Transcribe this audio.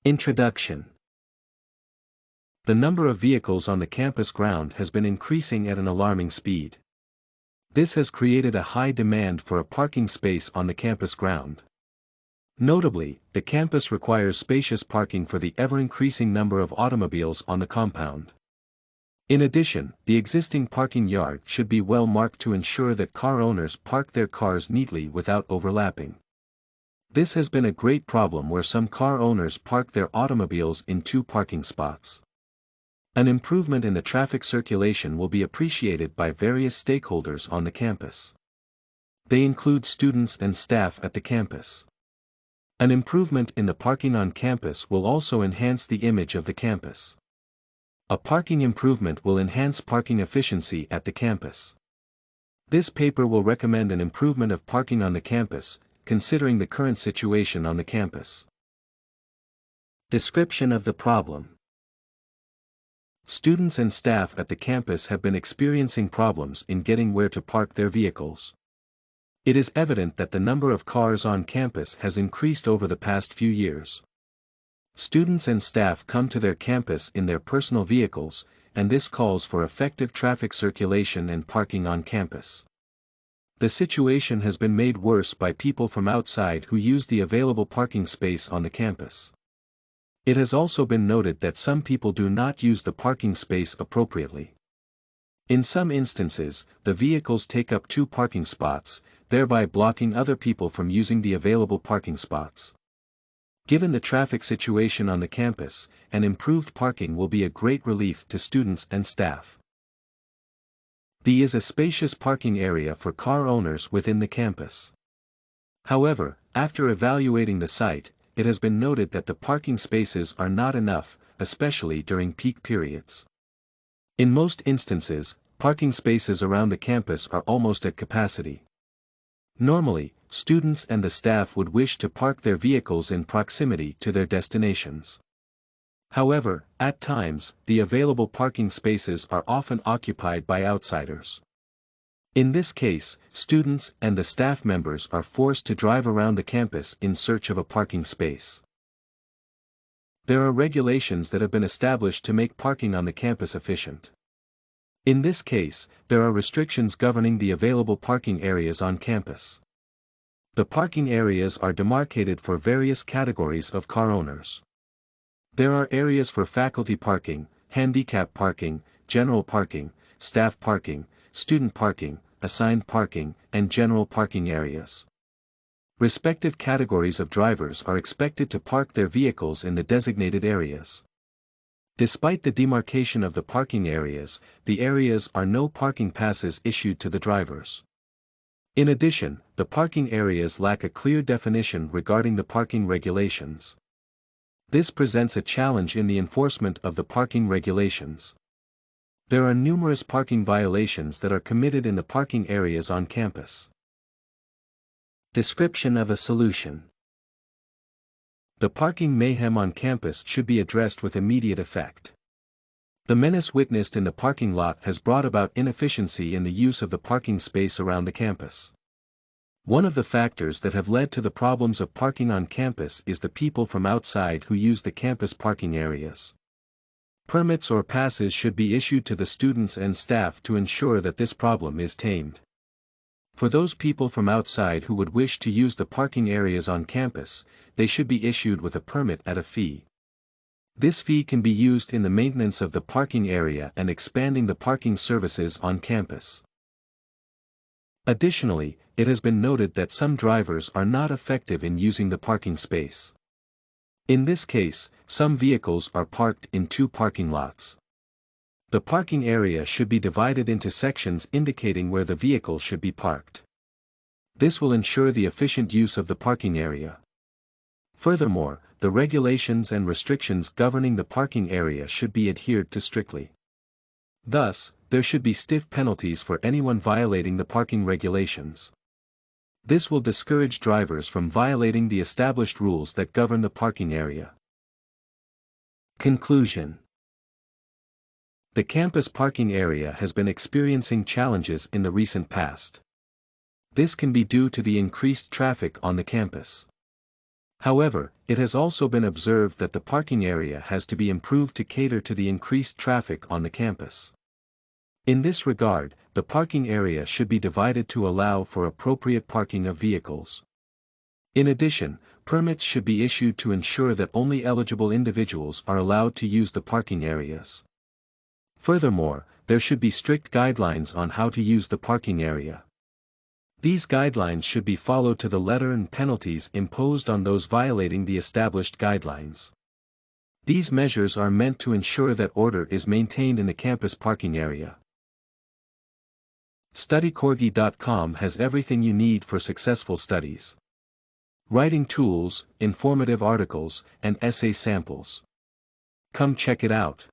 Introduction. The number of vehicles on the campus ground has been increasing at an alarming speed. This has created a high demand for a parking space on the campus ground. Notably, the campus requires spacious parking for the ever-increasing number of automobiles on the compound. In addition, the existing parking yard should be well marked to ensure that car owners park their cars neatly without overlapping. This has been a great problem where some car owners park their automobiles in 2 parking spots. An improvement in the traffic circulation will be appreciated by various stakeholders on the campus. They include students and staff at the campus. An improvement in the parking on campus will also enhance the image of the campus. A parking improvement will enhance parking efficiency at the campus. This paper will recommend an improvement of parking on the campus, considering the current situation on the campus. Description of the problem. Students and staff at the campus have been experiencing problems in getting where to park their vehicles. It is evident that the number of cars on campus has increased over the past few years. Students and staff come to their campus in their personal vehicles, and this calls for effective traffic circulation and parking on campus. The situation has been made worse by people from outside who use the available parking space on the campus. It has also been noted that some people do not use the parking space appropriately. In some instances, the vehicles take up 2 parking spots, thereby blocking other people from using the available parking spots. Given the traffic situation on the campus, an improved parking will be a great relief to students and staff. There is a spacious parking area for car owners within the campus. However, after evaluating the site, it has been noted that the parking spaces are not enough, especially during peak periods. In most instances, parking spaces around the campus are almost at capacity. Normally, students and the staff would wish to park their vehicles in proximity to their destinations. However, at times, the available parking spaces are often occupied by outsiders. In this case, students and the staff members are forced to drive around the campus in search of a parking space. There are regulations that have been established to make parking on the campus efficient. In this case, there are restrictions governing the available parking areas on campus. The parking areas are demarcated for various categories of car owners. There are areas for faculty parking, handicap parking, general parking, staff parking, student parking, assigned parking, and general parking areas. Respective categories of drivers are expected to park their vehicles in the designated areas. Despite the demarcation of the parking areas, the areas are no parking passes issued to the drivers. In addition, the parking areas lack a clear definition regarding the parking regulations. This presents a challenge in the enforcement of the parking regulations. There are numerous parking violations that are committed in the parking areas on campus. Description of a solution. The parking mayhem on campus should be addressed with immediate effect. The menace witnessed in the parking lot has brought about inefficiency in the use of the parking space around the campus. One of the factors that have led to the problems of parking on campus is the people from outside who use the campus parking areas. Permits or passes should be issued to the students and staff to ensure that this problem is tamed. For those people from outside who would wish to use the parking areas on campus, they should be issued with a permit at a fee. This fee can be used in the maintenance of the parking area and expanding the parking services on campus. Additionally, it has been noted that some drivers are not effective in using the parking space. In this case, some vehicles are parked in 2 parking lots. The parking area should be divided into sections indicating where the vehicle should be parked. This will ensure the efficient use of the parking area. Furthermore, the regulations and restrictions governing the parking area should be adhered to strictly. Thus, there should be stiff penalties for anyone violating the parking regulations. This will discourage drivers from violating the established rules that govern the parking area. Conclusion. The campus parking area has been experiencing challenges in the recent past. This can be due to the increased traffic on the campus. However, it has also been observed that the parking area has to be improved to cater to the increased traffic on the campus. In this regard, the parking area should be divided to allow for appropriate parking of vehicles. In addition, permits should be issued to ensure that only eligible individuals are allowed to use the parking areas. Furthermore, there should be strict guidelines on how to use the parking area. These guidelines should be followed to the letter and penalties imposed on those violating the established guidelines. These measures are meant to ensure that order is maintained in the campus parking area. StudyCorgi.com has everything you need for successful studies. Writing tools, informative articles, and essay samples. Come check it out.